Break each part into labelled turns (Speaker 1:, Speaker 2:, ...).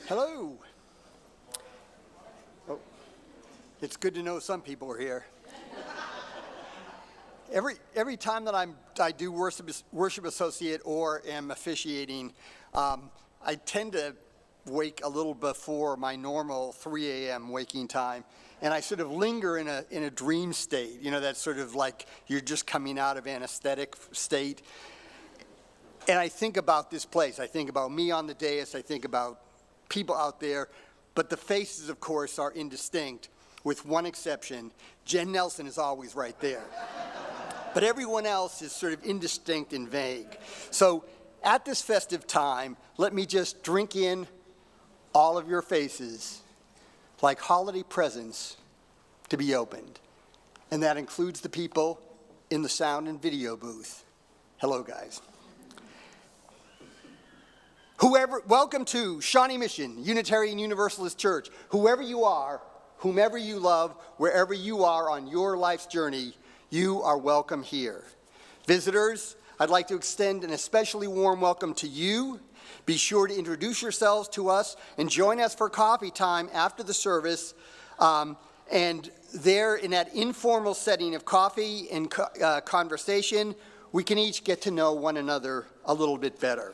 Speaker 1: Hello. Oh, it's good to know some people are here. Every time that I do worship associate or am officiating, I tend to wake a little before my normal 3 a.m. waking time, and I sort of linger in a dream state. You know, that's sort of like you're just coming out of anesthetic state. And I think about this place. I think about me on the dais. I think about people out there, but the faces, of course, are indistinct, with one exception. Jen Nelson is always right there. But everyone else is sort of indistinct and vague. So at this festive time, let me just drink in all of your faces like holiday presents to be opened. And that includes the people in the sound and video booth. Hello, guys. Welcome to Shawnee Mission, Unitarian Universalist Church. Whoever you are, whomever you love, wherever you are on your life's journey, you are welcome here. Visitors, I'd like to extend an especially warm welcome to you. Be sure to introduce yourselves to us and join us for coffee time after the service. And there, in that informal setting of coffee and conversation, we can each get to know one another a little bit better.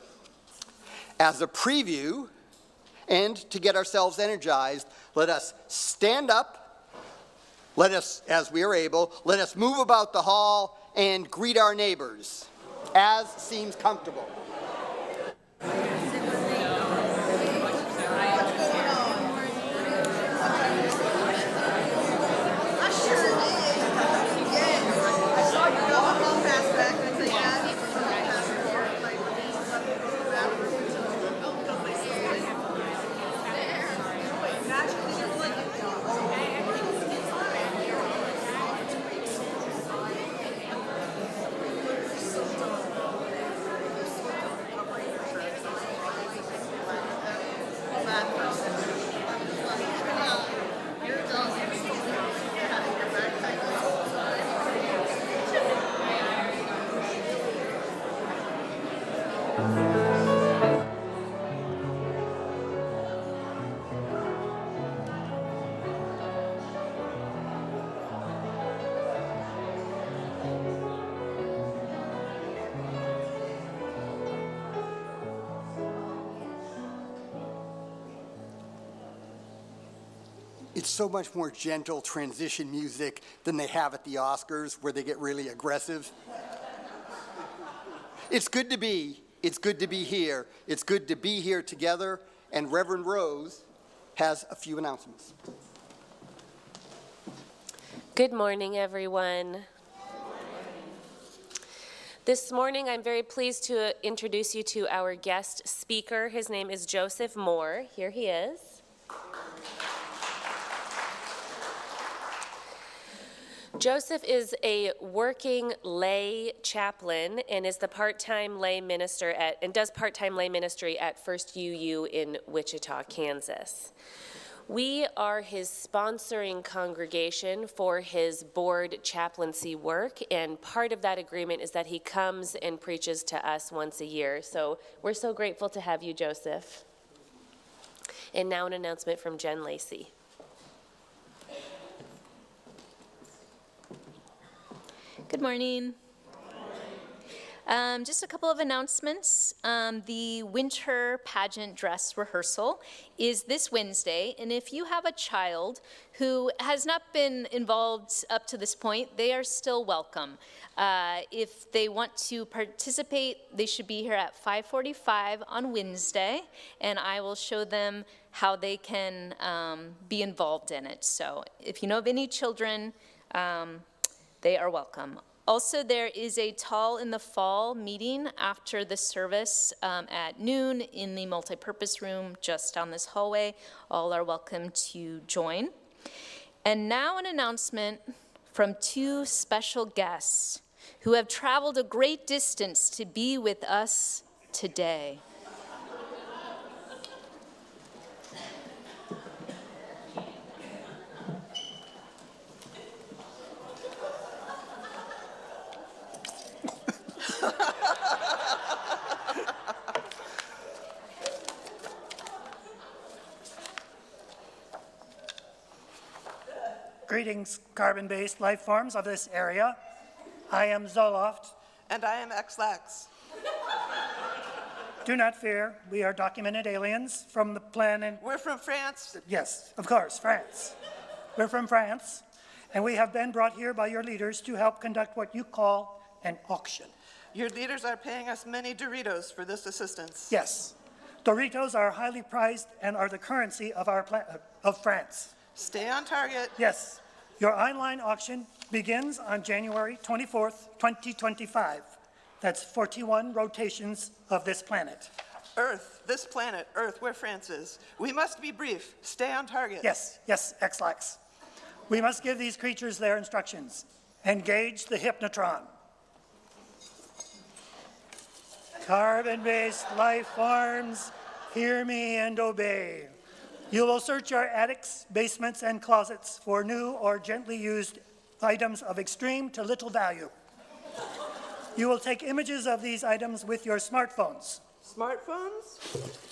Speaker 1: As a preview, and to get ourselves energized, let us stand up, let us, as we are able, let us move about the hall and greet our neighbors, as seems comfortable. It's so much more gentle transition music than they have at the Oscars, where they get really aggressive. It's good to be here. It's good to be here together, and Reverend Rose has a few announcements.
Speaker 2: Good morning, everyone. This morning, I'm very pleased to introduce you to our guest speaker. His name is Joseph Mohr. Here he is. Joseph is a working lay chaplain and is the part-time lay minister does part-time lay ministry at First UU in Wichita, Kansas. We are his sponsoring congregation for his board chaplaincy work, and part of that agreement is that he comes and preaches to us once a year. So we're so grateful to have you, Joseph. And now an announcement from Jen Lacey.
Speaker 3: Good morning. Just a couple of announcements. The winter pageant dress rehearsal is this Wednesday, and if you have a child who has not been involved up to this point, they are still welcome. If they want to participate, they should be here at 5:45 on Wednesday, and I will show them how they can be involved in it. So if you know of any children, they are welcome. Also, there is a Tall in the Fall meeting after the service at noon in the multipurpose room just down this hallway. All are welcome to join. And now an announcement from two special guests who have traveled a great distance to be with us today.
Speaker 4: Greetings, carbon-based life forms of this area. I am Zoloft.
Speaker 5: And I am Xlax.
Speaker 4: Do not fear, we are documented aliens from the planet.
Speaker 5: We're from France.
Speaker 4: Yes, of course, France. We're from France, and we have been brought here by your leaders to help conduct what you call an auction.
Speaker 5: Your leaders are paying us many Doritos for this assistance.
Speaker 4: Yes, Doritos are highly prized and are the currency of of France.
Speaker 5: Stay on target.
Speaker 4: Yes, your online auction begins on January 24th, 2025. That's 41 rotations of this planet.
Speaker 5: Earth, this planet, Earth, where France is. We must be brief. Stay on target.
Speaker 4: Yes, Xlax. We must give these creatures their instructions. Engage the hypnotron. Carbon-based life forms, hear me and obey. You will search your attics, basements, and closets for new or gently used items of extreme to little value. You will take images of these items with your smartphones.
Speaker 5: Smartphones?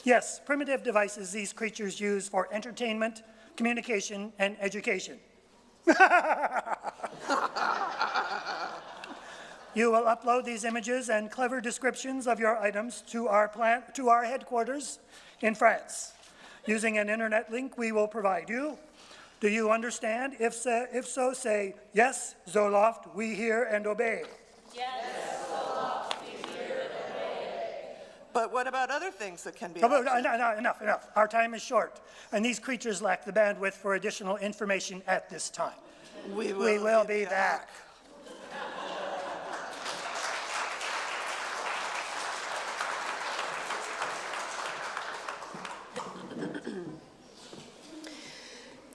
Speaker 4: Yes, primitive devices these creatures use for entertainment, communication, and education. You will upload these images and clever descriptions of your items to our headquarters in France. Using an internet link we will provide you. Do you understand? If so, say, yes, Zoloft, we hear and obey.
Speaker 2: Yes.
Speaker 5: But what about other things that can be
Speaker 4: No,
Speaker 5: auctioned?
Speaker 4: enough. Our time is short, and these creatures lack the bandwidth for additional information at this time.
Speaker 5: We
Speaker 4: will be back.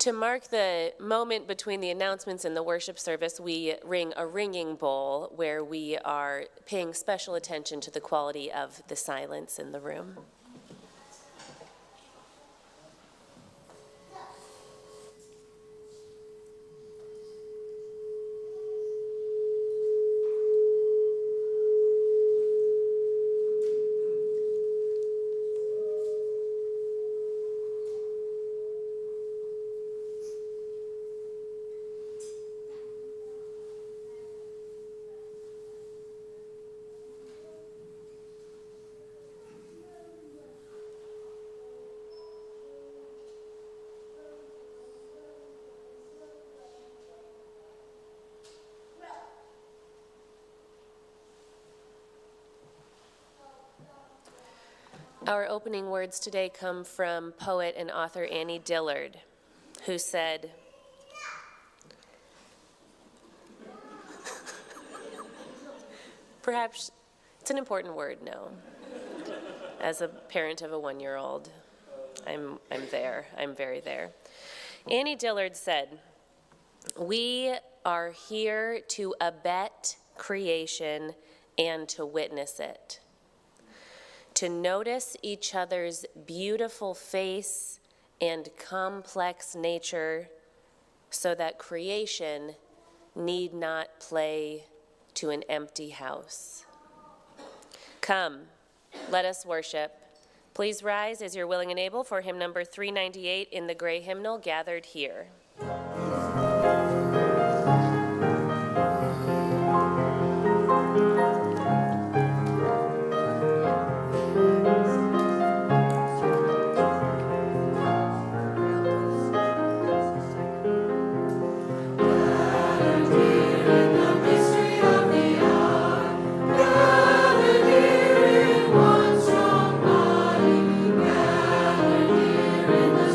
Speaker 2: To mark the moment between the announcements and the worship service, we ring a ringing bowl where we are paying special attention to the quality of the silence in the room. Our opening words today come from poet and author Annie Dillard, who said, perhaps it's an important word, no. As a parent of a 1-year-old, I'm there, I'm very there. Annie Dillard said, "We are here to abet creation and to witness it. To notice each other's beautiful face and complex nature so that creation need not play to an empty house. Come, let us worship. Please rise as you're willing and able for hymn number 398 in the gray hymnal, Gathered Here."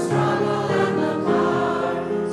Speaker 6: Struggle and the power,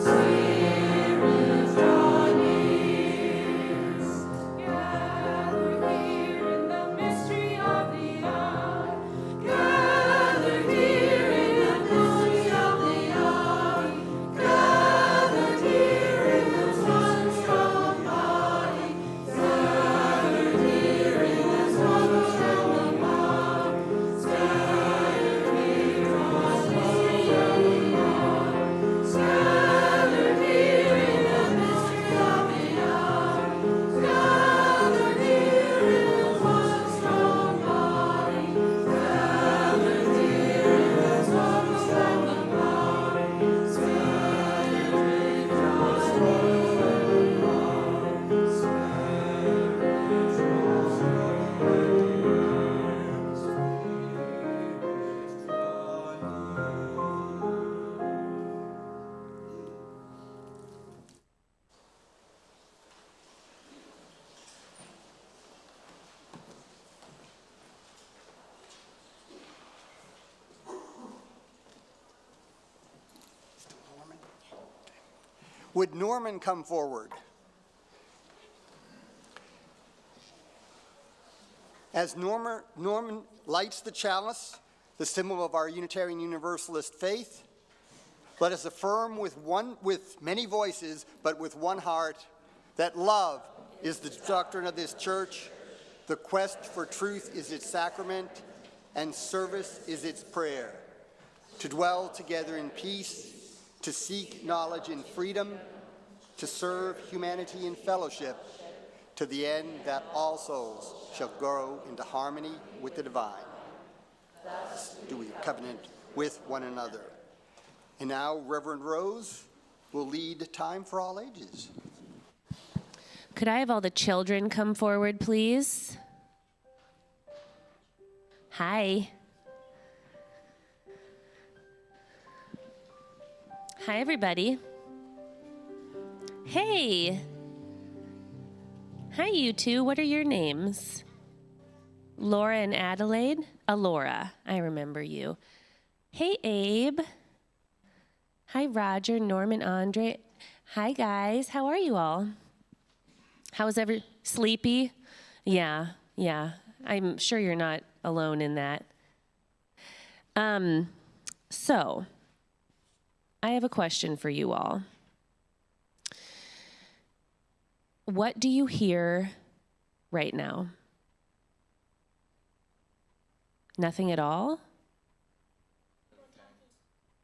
Speaker 1: Would Norman come forward? As Norman lights the chalice, the symbol of our Unitarian Universalist faith, let us affirm with many voices, but with one heart, that love is the doctrine of this church, the quest for truth is its sacrament, and service is its prayer. To dwell together in peace, to seek knowledge in freedom, to serve humanity in fellowship, to the end that all souls shall grow into harmony with the divine. Thus do we covenant with one another. And now Reverend Rose will lead Time for All Ages.
Speaker 2: Could I have all the children come forward, please? Hi. Hi, everybody. Hey. Hi, you two. What are your names? Laura and Adelaide? Alora. I remember you. Hey, Abe. Hi, Roger, Norman, Andre. Hi, guys. How are you all? How's sleepy? Yeah. I'm sure you're not alone in that. So, I have a question for you all. What do you hear right now? Nothing at all?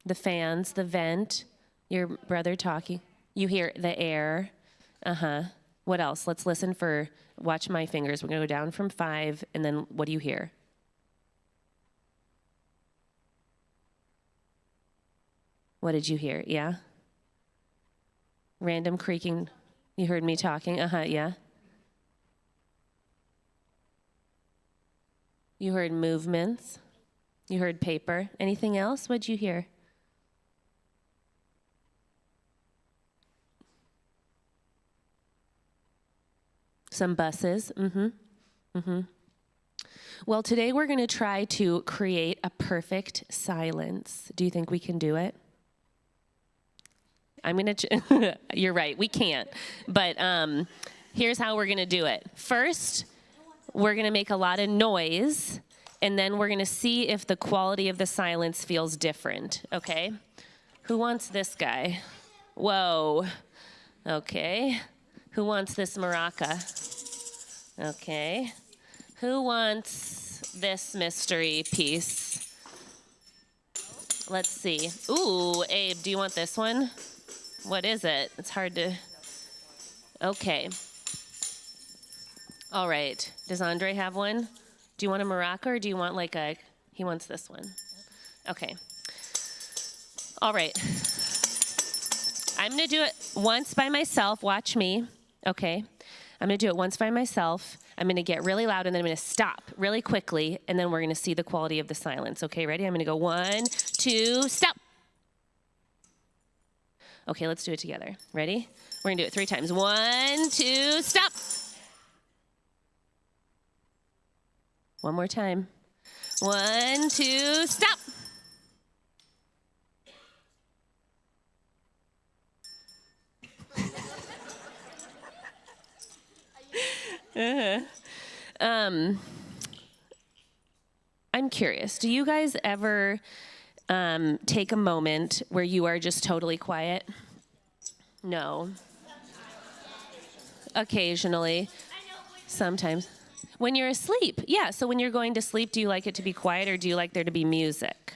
Speaker 2: The fans, the vent, your brother talking. You hear the air. What else? Let's listen for, watch my fingers. We're going to go down from 5, and then what do you hear? What did you hear? Yeah? Random creaking. You heard me talking? Yeah. You heard movements. You heard paper. Anything else? What'd you hear? Some buses. Well, today we're going to try to create a perfect silence. Do you think we can do it? I'm going to, you're right, we can't. But here's how we're going to do it. First, we're going to make a lot of noise, and then we're going to see if the quality of the silence feels different, okay? Who wants this guy? Whoa. Okay. Who wants this maraca? Okay. Who wants this mystery piece? Let's see. Ooh, Abe, do you want this one? What is it? It's hard to... Okay. All right. Does Andre have one? Do you want a maraca, or do you want like a... He wants this one. Okay. All right. I'm going to do it once by myself. Watch me. Okay. I'm going to do it once by myself. I'm going to get really loud, and then I'm going to stop really quickly, and then we're going to see the quality of the silence. Okay, ready? I'm going to go 1, 2, stop. Okay, let's do it together. Ready? We're going to do it 3 times. 1, 2, stop. One more time. 1, 2, stop. I'm curious, do you guys ever take a moment where you are just totally quiet? No. Occasionally. Sometimes. When you're asleep. Yeah, so when you're going to sleep, do you like it to be quiet, or do you like there to be music?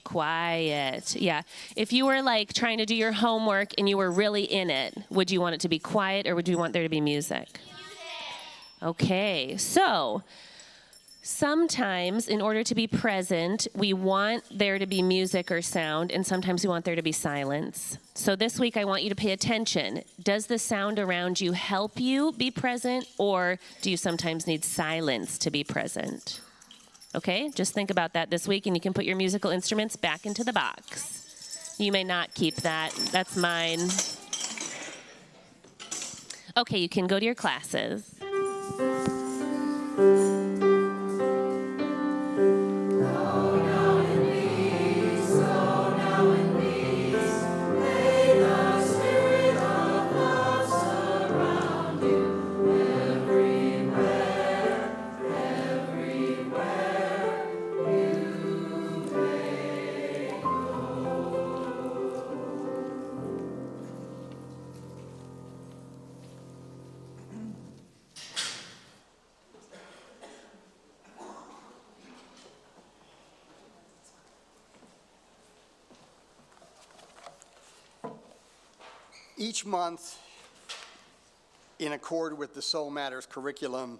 Speaker 2: Quiet. Yeah. If you were like trying to do your homework and you were really in it, would you want it to be quiet, or would you want there to be music? Okay, so sometimes in order to be present, we want there to be music or sound, and sometimes we want there to be silence. So this week I want you to pay attention. Does the sound around you help you be present, or do you sometimes need silence to be present? Okay, just think about that this week, and you can put your musical instruments back into the box. You may not keep that. That's mine. Okay, you can go to your classes.
Speaker 6: Now and peace, lay the
Speaker 1: Each month, in accord with the Soul Matters curriculum,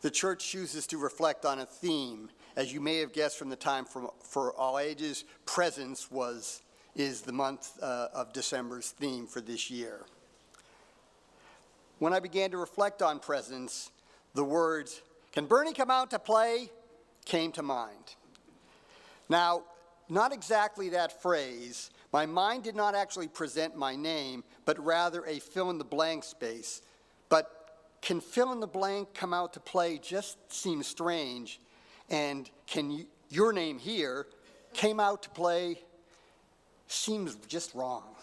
Speaker 1: the church chooses to reflect on a theme. As you may have guessed from the time for all ages, presence is the month of December's theme for this year. When I began to reflect on presence, the words, "Can Bernie come out to play?" came to mind. Now, not exactly that phrase. My mind did not actually present my name, but rather a fill-in-the-blank space. But can fill-in-the-blank come out to play just seems strange, and your name here came out to play seems just wrong.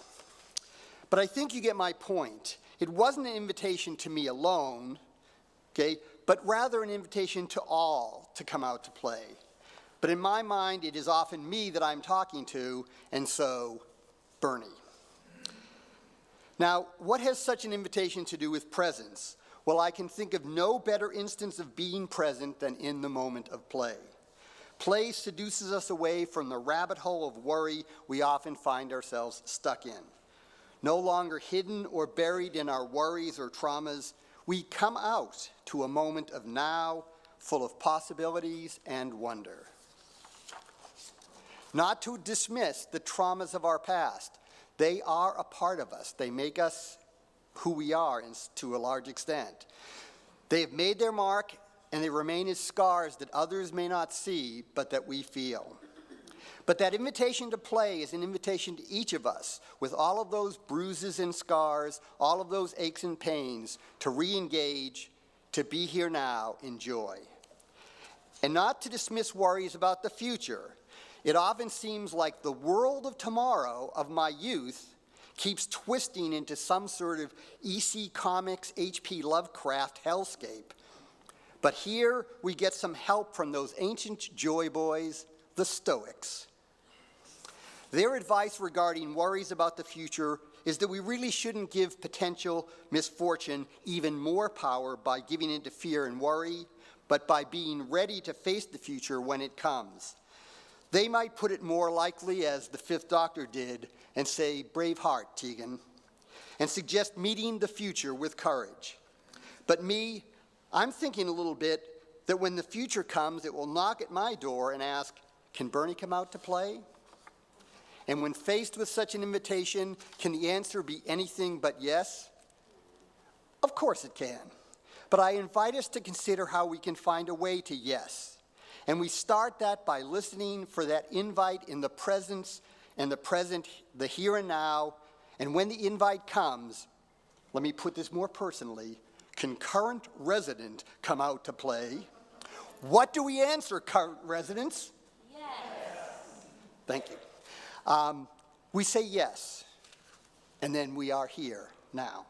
Speaker 1: But I think you get my point. It wasn't an invitation to me alone, okay, but rather an invitation to all to come out to play. But in my mind, it is often me that I'm talking to, and so Bernie. Now, what has such an invitation to do with presence? Well, I can think of no better instance of being present than in the moment of play. Play seduces us away from the rabbit hole of worry we often find ourselves stuck in. No longer hidden or buried in our worries or traumas, we come out to a moment of now, full of possibilities and wonder. Not to dismiss the traumas of our past. They are a part of us. They make us who we are to a large extent. They have made their mark, and they remain as scars that others may not see, but that we feel. But that invitation to play is an invitation to each of us, with all of those bruises and scars, all of those aches and pains, to re-engage, to be here now in joy. And not to dismiss worries about the future. It often seems like the world of tomorrow of my youth keeps twisting into some sort of EC Comics, H.P. Lovecraft hellscape. But here we get some help from those ancient joy boys, the Stoics. Their advice regarding worries about the future is that we really shouldn't give potential misfortune even more power by giving into fear and worry, but by being ready to face the future when it comes. They might put it more likely, as the Fifth Doctor did, and say, "Brave heart, Tegan," and suggest meeting the future with courage. But me, I'm thinking a little bit that when the future comes, it will knock at my door and ask, "Can Bernie come out to play?" And when faced with such an invitation, can the answer be anything but yes? Of course it can. But I invite us to consider how we can find a way to yes. And we start that by listening for that invite in the presence and the present, the here and now. And when the invite comes, let me put this more personally, can current resident come out to play? What do we answer, current residents? Yes. Thank you. We say yes, and then we are here now.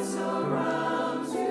Speaker 6: Surround you.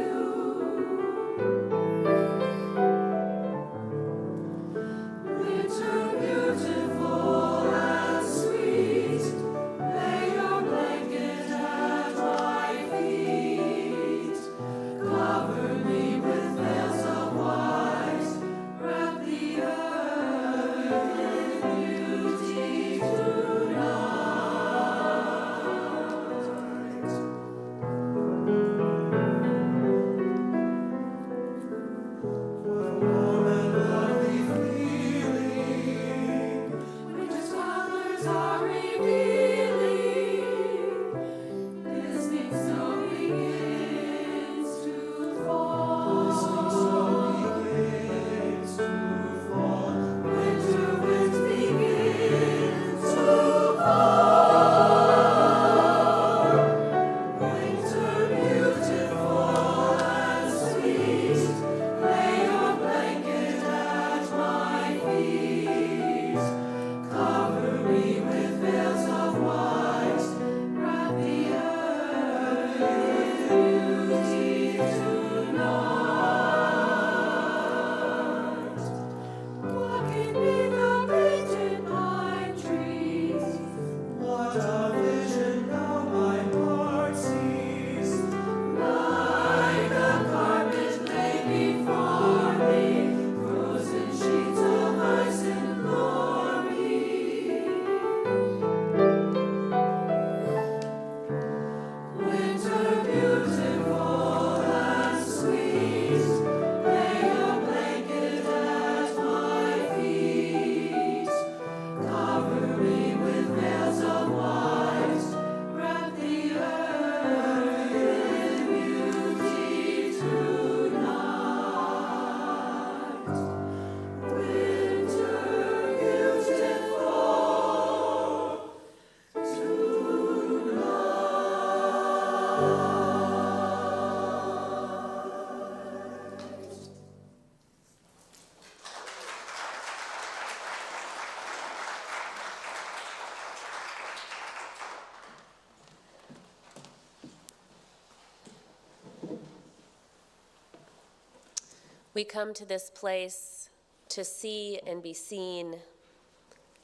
Speaker 2: We come to this place to see and be seen,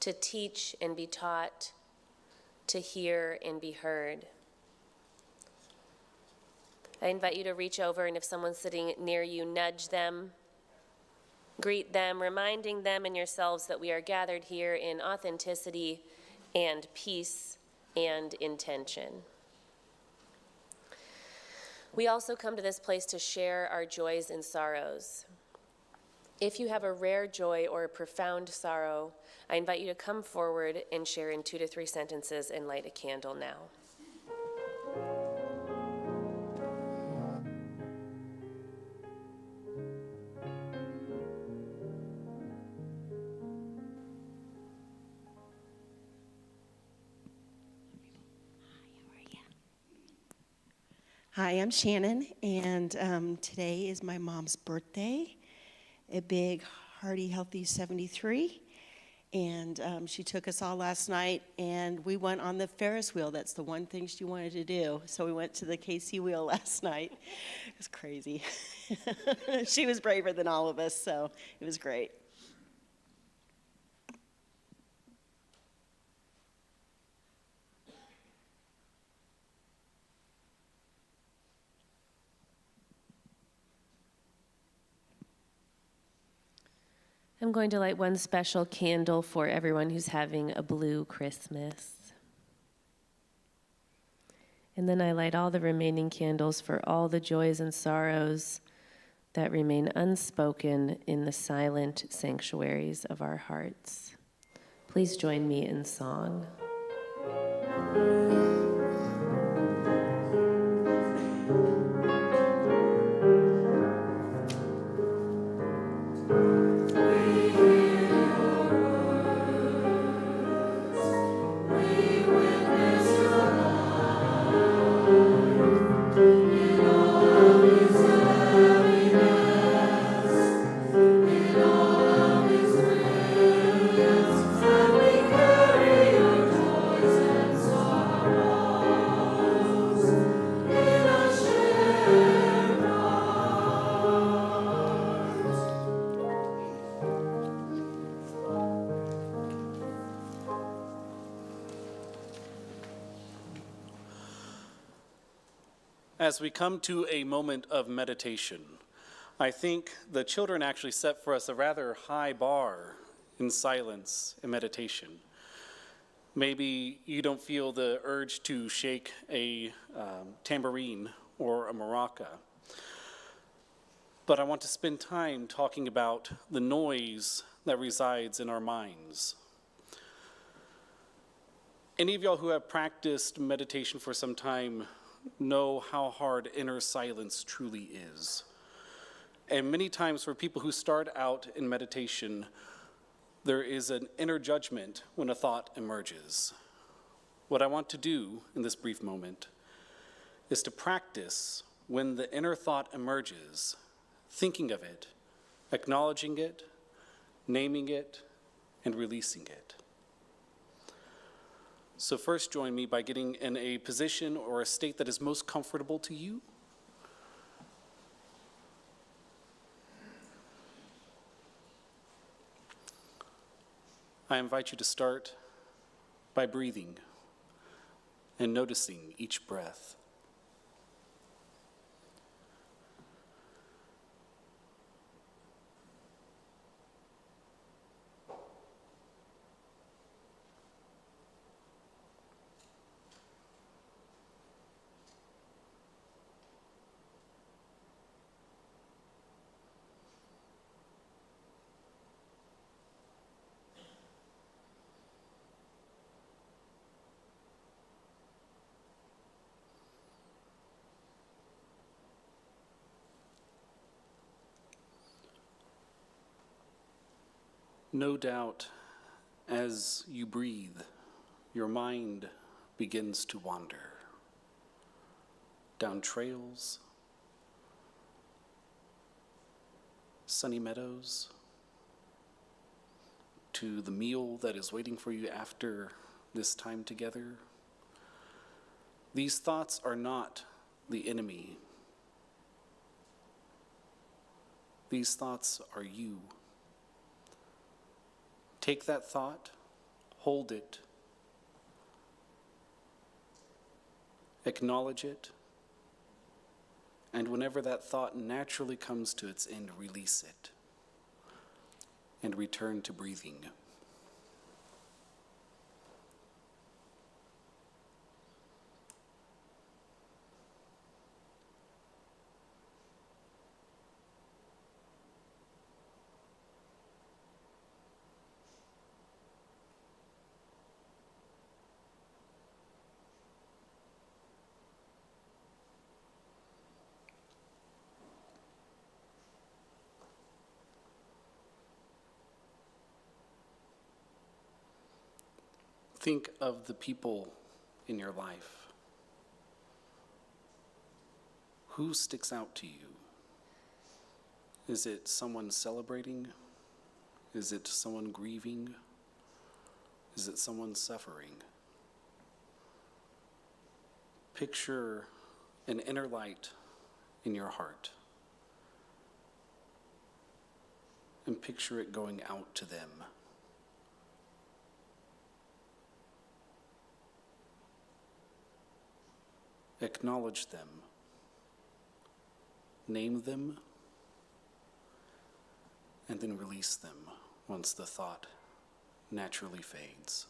Speaker 2: to teach and be taught, to hear and be heard. I invite you to reach over, and if someone's sitting near you, nudge them, greet them, reminding them and yourselves that we are gathered here in authenticity and peace and intention. We also come to this place to share our joys and sorrows. If you have a rare joy or a profound sorrow, I invite you to come forward and share in 2 to 3 sentences and light a candle now.
Speaker 6: Hi, I'm Shannon, and today is my mom's birthday, a big, hearty, healthy 73, and she took us all last night, and we went on the Ferris wheel. That's the one thing she wanted to do, so we went to the KC wheel last night. It was crazy. She was braver than all of us, so it was great.
Speaker 2: I'm going to light one special candle for everyone who's having a blue Christmas. And then I light all the remaining candles for all the joys and sorrows that remain unspoken in the silent sanctuaries of our hearts. Please join me in song.
Speaker 7: As we come to a moment of meditation, I think the children actually set for us a rather high bar in silence and meditation. Maybe you don't feel the urge to shake a tambourine or a maraca, but I want to spend time talking about the noise that resides in our minds. Any of y'all who have practiced meditation for some time know how hard inner silence truly is. And many times for people who start out in meditation, there is an inner judgment when a thought emerges. What I want to do in this brief moment is to practice when the inner thought emerges, thinking of it, acknowledging it, naming it, and releasing it. So first join me by getting in a position or a state that is most comfortable to you. I invite you to start by breathing and noticing each breath. No doubt, as you breathe, your mind begins to wander down trails, sunny meadows, to the meal that is waiting for you after this time together. These thoughts are not the enemy. These thoughts are you. Take that thought, hold it, acknowledge it, and whenever that thought naturally comes to its end, release it and return to breathing. Think of the people in your life. Who sticks out to you? Is it someone celebrating? Is it someone grieving? Is it someone suffering? Picture an inner light in your heart and picture it going out to them. Acknowledge them, name them, and then release them once the thought naturally fades.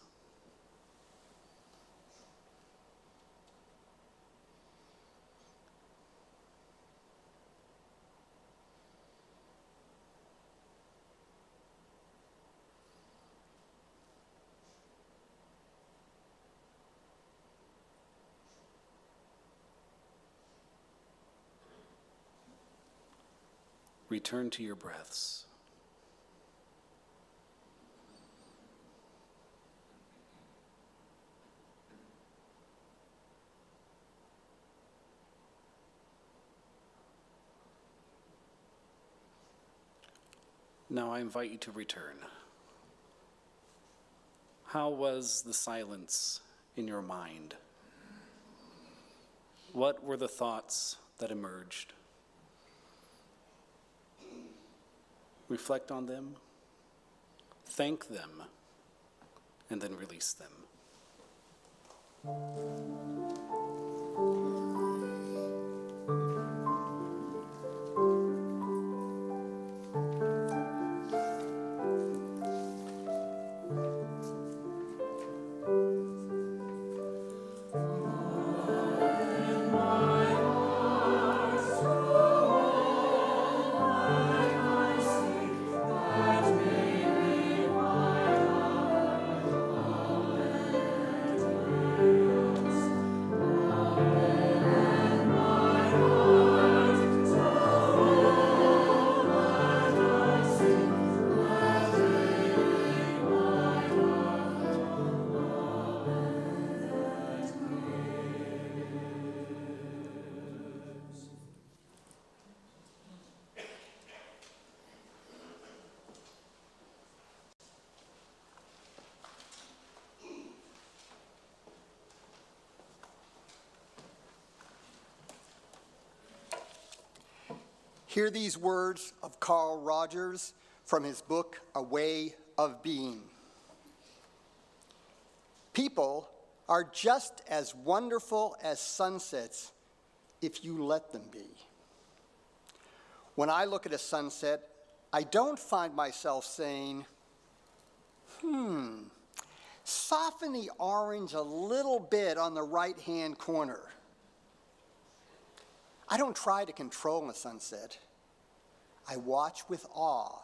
Speaker 7: Return to your breaths. Now I invite you to return. How was the silence in your mind? What were the thoughts that emerged? Reflect on them, thank them, and then release them.
Speaker 1: Hear these words of Carl Rogers from his book, A Way of Being. People are just as wonderful as sunsets if you let them be. When I look at a sunset, I don't find myself saying, soften the orange a little bit on the right-hand corner. I don't try to control a sunset. I watch with awe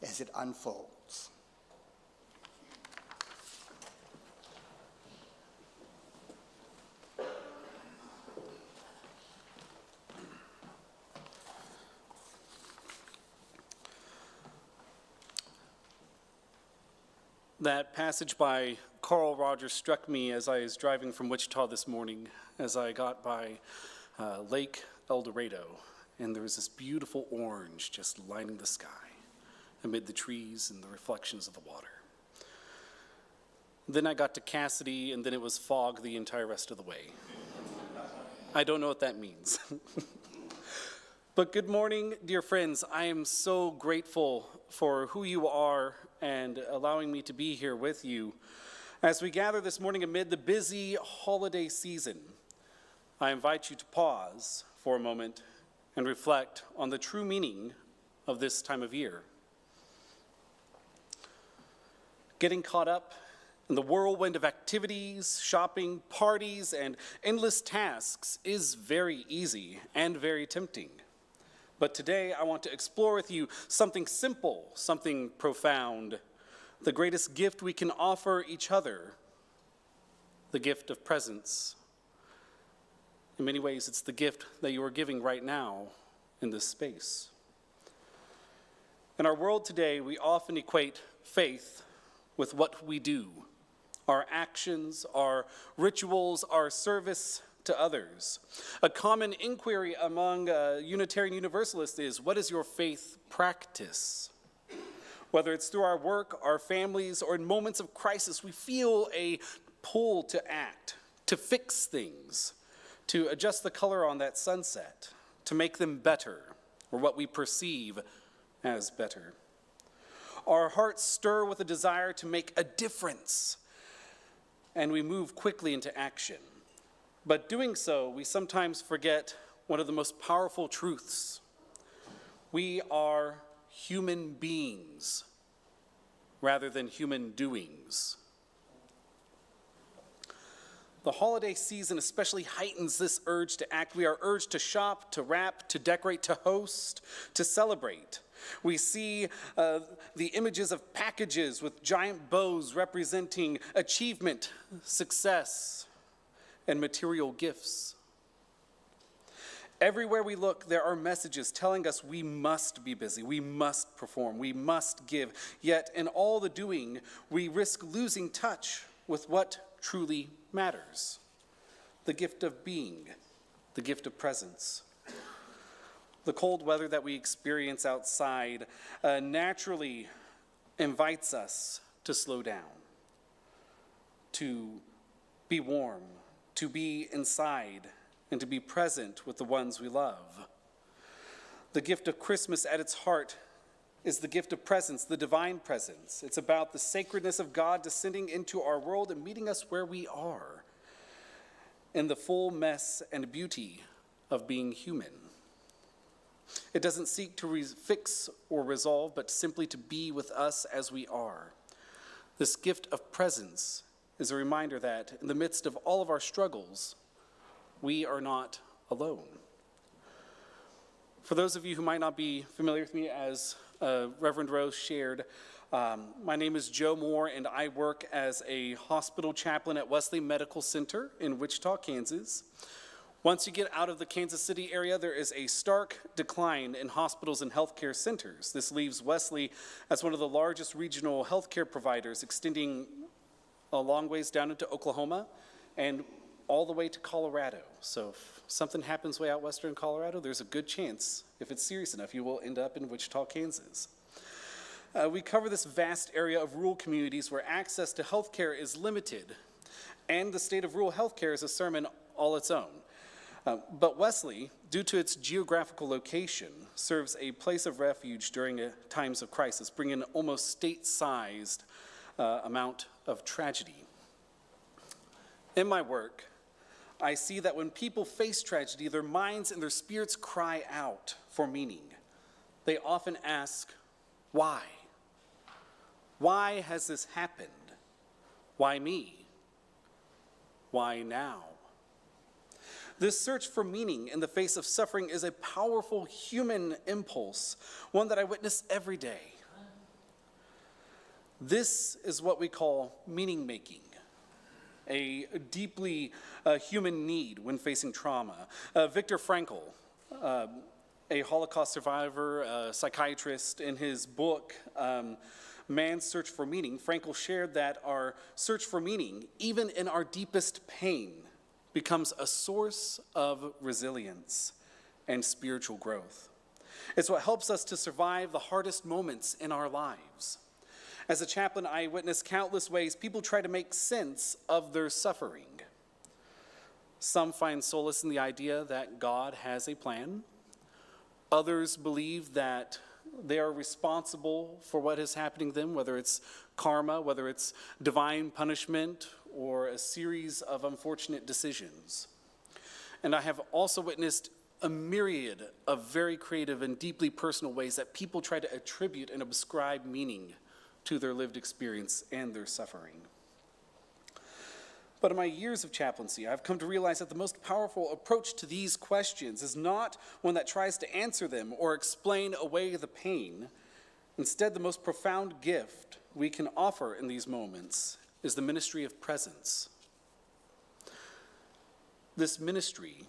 Speaker 1: as it unfolds.
Speaker 7: That passage by Carl Rogers struck me as I was driving from Wichita this morning, as I got by Lake El Dorado, and there was this beautiful orange just lining the sky amid the trees and the reflections of the water. Then I got to Cassidy, and then it was fog the entire rest of the way. I don't know what that means. But good morning, dear friends. I am so grateful for who you are and allowing me to be here with you. As we gather this morning amid the busy holiday season, I invite you to pause for a moment and reflect on the true meaning of this time of year. Getting caught up in the whirlwind of activities, shopping, parties, and endless tasks is very easy and very tempting. But today I want to explore with you something simple, something profound, the greatest gift we can offer each other, the gift of presence. In many ways, it's the gift that you are giving right now in this space. In our world today, we often equate faith with what we do, our actions, our rituals, our service to others. A common inquiry among Unitarian Universalists is, what is your faith practice? Whether it's through our work, our families, or in moments of crisis, we feel a pull to act, to fix things, to adjust the color on that sunset, to make them better, or what we perceive as better. Our hearts stir with a desire to make a difference, and we move quickly into action. But doing so, we sometimes forget one of the most powerful truths. We are human beings rather than human doings. The holiday season especially heightens this urge to act. We are urged to shop, to wrap, to decorate, to host, to celebrate. We see the images of packages with giant bows representing achievement, success, and material gifts. Everywhere we look, there are messages telling us we must be busy, we must perform, we must give. Yet in all the doing, we risk losing touch with what truly matters. The gift of being, the gift of presence. The cold weather that we experience outside naturally invites us to slow down, to be warm, to be inside, and to be present with the ones we love. The gift of Christmas at its heart is the gift of presence, the divine presence. It's about the sacredness of God descending into our world and meeting us where we are, in the full mess and beauty of being human. It doesn't seek to fix or resolve, but simply to be with us as we are. This gift of presence is a reminder that in the midst of all of our struggles, we are not alone. For those of you who might not be familiar with me, as Reverend Rose shared, my name is Joe Mohr, and I work as a hospital chaplain at Wesley Medical Center in Wichita, Kansas. Once you get out of the Kansas City area, there is a stark decline in hospitals and healthcare centers. This leaves Wesley as one of the largest regional healthcare providers, extending a long ways down into Oklahoma and all the way to Colorado. So if something happens way out western Colorado, there's a good chance, if it's serious enough, you will end up in Wichita, Kansas. We cover this vast area of rural communities where access to healthcare is limited, and the state of rural healthcare is a sermon all its own. But Wesley, due to its geographical location, serves a place of refuge during times of crisis, bringing an almost state-sized amount of tragedy. In my work, I see that when people face tragedy, their minds and their spirits cry out for meaning. They often ask, why? Why has this happened? Why me? Why now? This search for meaning in the face of suffering is a powerful human impulse, one that I witness every day. This is what we call meaning making, a deeply human need when facing trauma. Viktor Frankl, a Holocaust survivor, a psychiatrist, in his book, Man's Search for Meaning, Frankl shared that our search for meaning, even in our deepest pain, becomes a source of resilience and spiritual growth. It's what helps us to survive the hardest moments in our lives. As a chaplain, I witness countless ways people try to make sense of their suffering. Some find solace in the idea that God has a plan. Others believe that they are responsible for what is happening to them, whether it's karma, whether it's divine punishment, or a series of unfortunate decisions. And I have also witnessed a myriad of very creative and deeply personal ways that people try to attribute and ascribe meaning to their lived experience and their suffering. But in my years of chaplaincy, I've come to realize that the most powerful approach to these questions is not one that tries to answer them or explain away the pain. Instead, the most profound gift we can offer in these moments is the ministry of presence. This ministry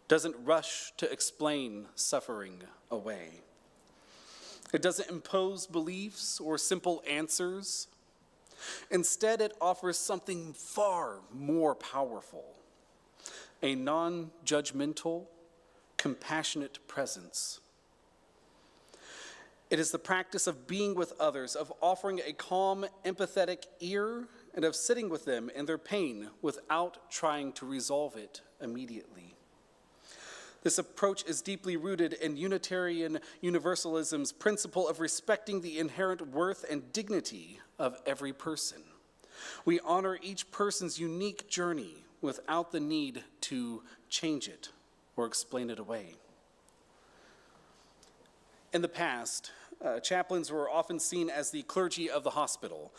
Speaker 7: doesn't rush to explain suffering away. It doesn't impose beliefs or simple answers. Instead, it offers something far more powerful, a non-judgmental, compassionate presence. It is the practice of being with others, of offering a calm, empathetic ear, and of sitting with them in their pain without trying to resolve it immediately. This approach is deeply rooted in Unitarian Universalism's principle of respecting the inherent worth and dignity of every person. We honor each person's unique journey without the need to change it or explain it away. In the past, chaplains were often seen as the clergy of the hospital,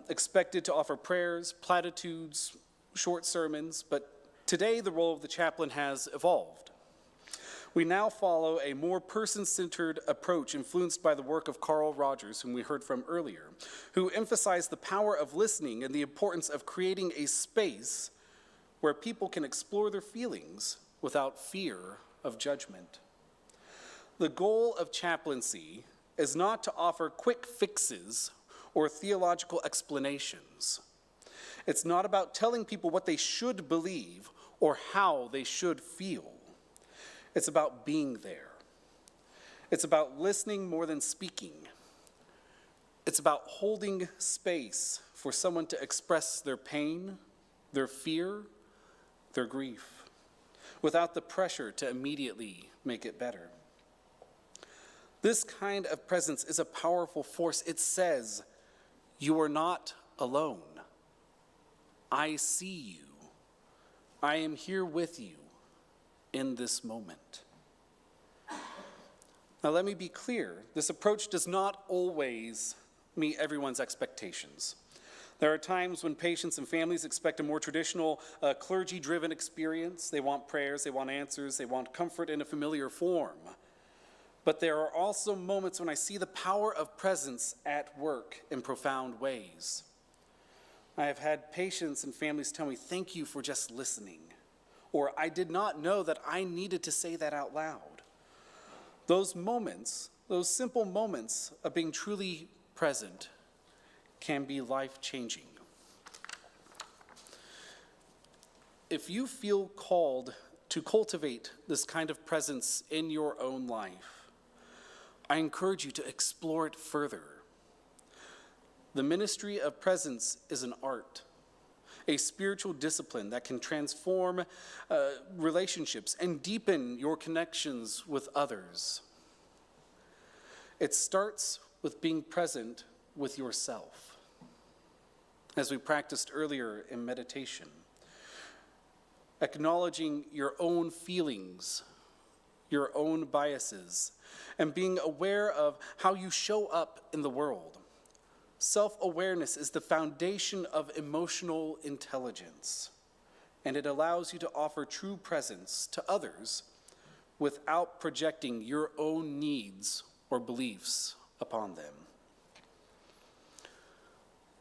Speaker 7: expected to offer prayers, platitudes, short sermons, but today the role of the chaplain has evolved. We now follow a more person-centered approach influenced by the work of Carl Rogers, whom we heard from earlier, who emphasized the power of listening and the importance of creating a space where people can explore their feelings without fear of judgment. The goal of chaplaincy is not to offer quick fixes or theological explanations. It's not about telling people what they should believe or how they should feel. It's about being there. It's about listening more than speaking. It's about holding space for someone to express their pain, their fear, their grief, without the pressure to immediately make it better. This kind of presence is a powerful force. It says, you are not alone. I see you. I am here with you in this moment. Now let me be clear, this approach does not always meet everyone's expectations. There are times when patients and families expect a more traditional clergy-driven experience. They want prayers, they want answers, they want comfort in a familiar form. But there are also moments when I see the power of presence at work in profound ways. I have had patients and families tell me, thank you for just listening. Or I did not know that I needed to say that out loud. Those moments, those simple moments of being truly present can be life-changing. If you feel called to cultivate this kind of presence in your own life, I encourage you to explore it further. The ministry of presence is an art, a spiritual discipline that can transform relationships and deepen your connections with others. It starts with being present with yourself. As we practiced earlier in meditation, acknowledging your own feelings, your own biases, and being aware of how you show up in the world. Self-awareness is the foundation of emotional intelligence, and it allows you to offer true presence to others without projecting your own needs or beliefs upon them.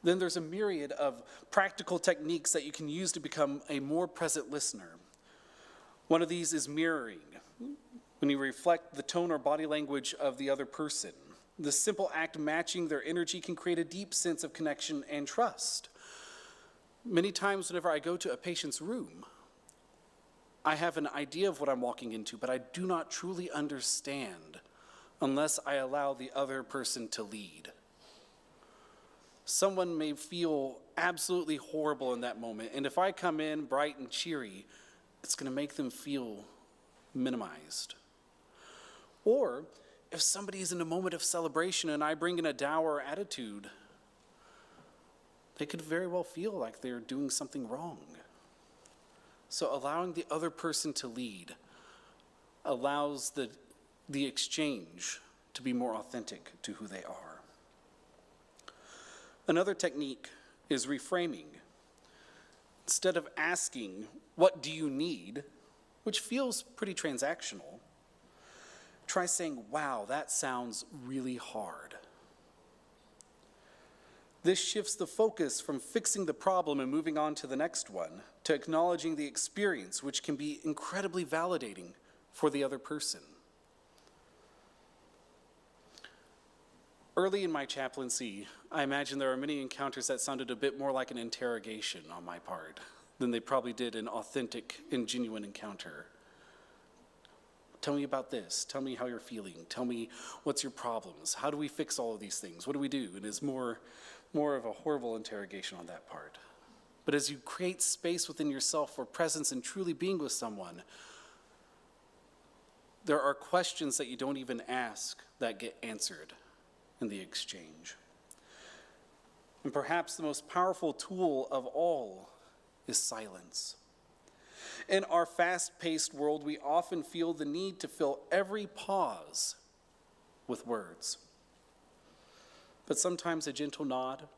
Speaker 7: Then there's a myriad of practical techniques that you can use to become a more present listener. One of these is mirroring, when you reflect the tone or body language of the other person. The simple act matching their energy can create a deep sense of connection and trust. Many times whenever I go to a patient's room, I have an idea of what I'm walking into, but I do not truly understand unless I allow the other person to lead. Someone may feel absolutely horrible in that moment, and if I come in bright and cheery, it's going to make them feel minimized. Or if somebody is in a moment of celebration and I bring in a dour attitude, they could very well feel like they're doing something wrong. So allowing the other person to lead allows the exchange to be more authentic to who they are. Another technique is reframing. Instead of asking, "What do you need?" which feels pretty transactional, try saying, "Wow, that sounds really hard." This shifts the focus from fixing the problem and moving on to the next one to acknowledging the experience, which can be incredibly validating for the other person. Early in my chaplaincy, I imagine there are many encounters that sounded a bit more like an interrogation on my part than they probably did an authentic and genuine encounter. Tell me about this. Tell me how you're feeling. Tell me what's your problems. How do we fix all of these things? What do we do? And it's more of a horrible interrogation on that part. But as you create space within yourself for presence and truly being with someone, there are questions that you don't even ask that get answered in the exchange. And perhaps the most powerful tool of all is silence. In our fast-paced world, we often feel the need to fill every pause with words. But sometimes a gentle nod,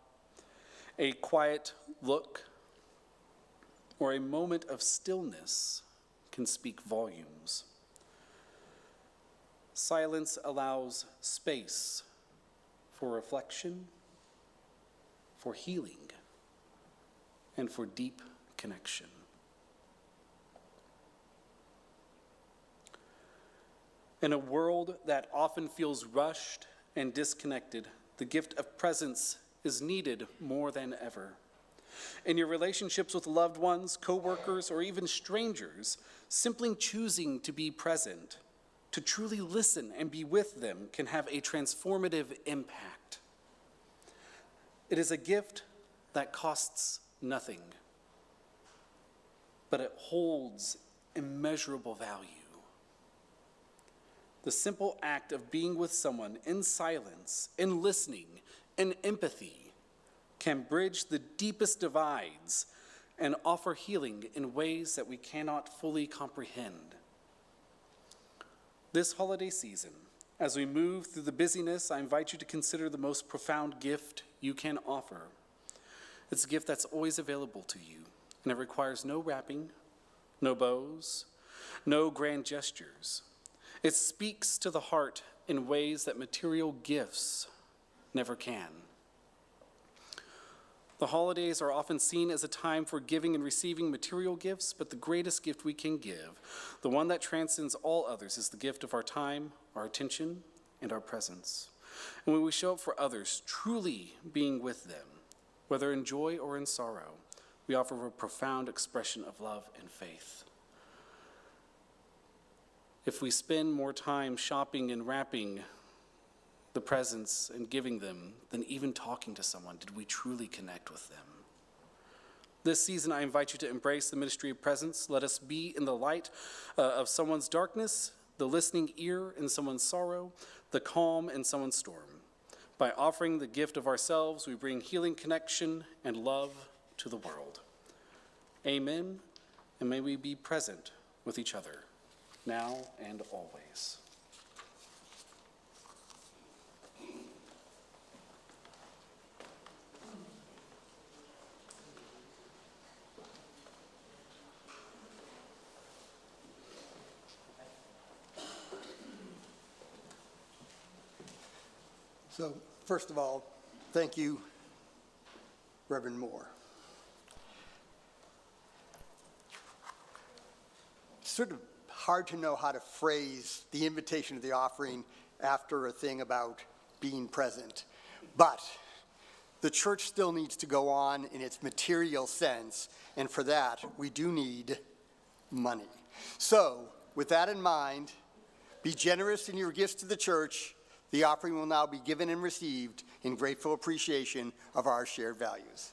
Speaker 7: a quiet look, or a moment of stillness can speak volumes. Silence allows space for reflection, for healing, and for deep connection. In a world that often feels rushed and disconnected, the gift of presence is needed more than ever. In your relationships with loved ones, coworkers, or even strangers, simply choosing to be present, to truly listen and be with them, can have a transformative impact. It is a gift that costs nothing, but it holds immeasurable value. The simple act of being with someone in silence, in listening, in empathy, can bridge the deepest divides and offer healing in ways that we cannot fully comprehend. This holiday season, as we move through the busyness, I invite you to consider the most profound gift you can offer. It's a gift that's always available to you, and it requires no wrapping, no bows, no grand gestures. It speaks to the heart in ways that material gifts never can. The holidays are often seen as a time for giving and receiving material gifts, but the greatest gift we can give, the one that transcends all others, is the gift of our time, our attention, and our presence. And when we show up for others, truly being with them, whether in joy or in sorrow, we offer a profound expression of love and faith. If we spend more time shopping and wrapping the presents and giving them than even talking to someone, did we truly connect with them? This season, I invite you to embrace the ministry of presence. Let us be in the light of someone's darkness, the listening ear in someone's sorrow, the calm in someone's storm. By offering the gift of ourselves, we bring healing, connection, and love to the world. Amen, and may we be present with each other, now and always.
Speaker 1: So, first of all, thank you, Reverend Mohr. It's sort of hard to know how to phrase the invitation to the offering after a thing about being present. But the church still needs to go on in its material sense, and for that, we do need money. So, with that in mind, be generous in your gifts to the church. The offering will now be given and received in grateful appreciation of our shared values.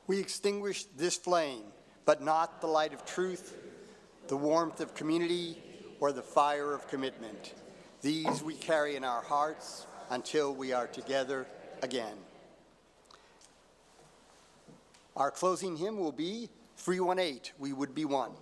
Speaker 1: We extinguish this flame, but not the light of truth, the warmth of community, or the fire of commitment. These we carry in our hearts until we are together again. Our closing hymn will be 318, We Would Be One.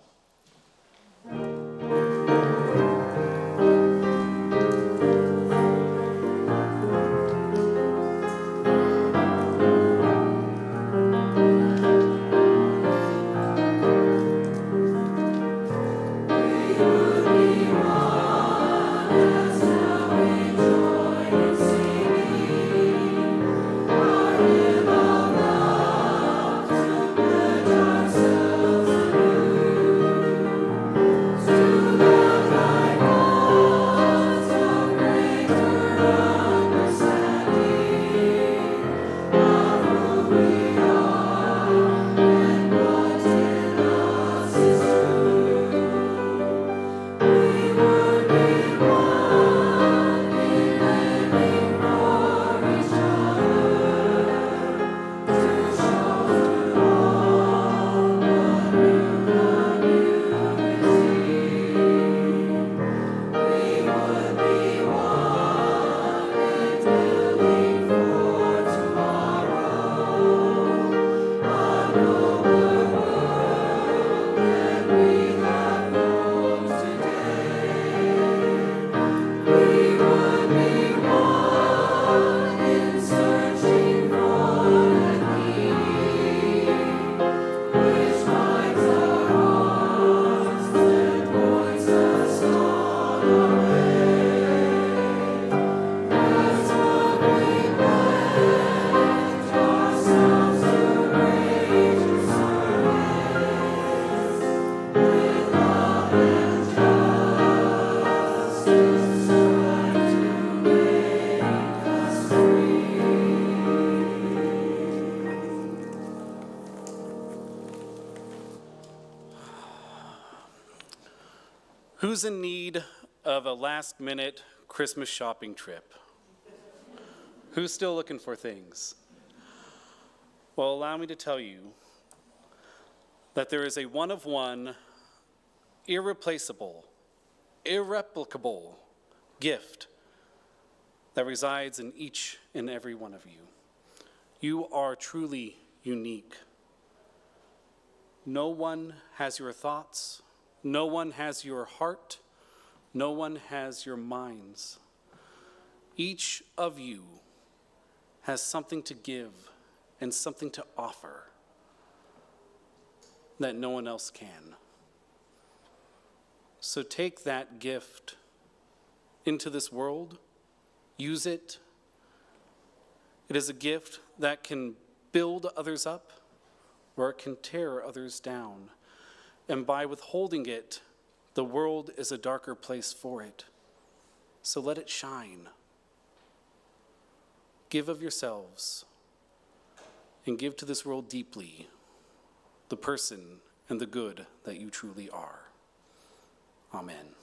Speaker 7: Who's in need of a last-minute Christmas shopping trip? Who's still looking for things? Well, allow me to tell you that there is a one-of-one, irreplaceable, irreplicable gift that resides in each and every one of you. You are truly unique. No one has your thoughts. No one has your heart. No one has your minds. Each of you has something to give and something to offer that no one else can. So take that gift into this world, use it. It is a gift that can build others up or it can tear others down. And by withholding it, the world is a darker place for it. So let it shine. Give of yourselves and give to this world deeply the person and the good that you truly are. Amen.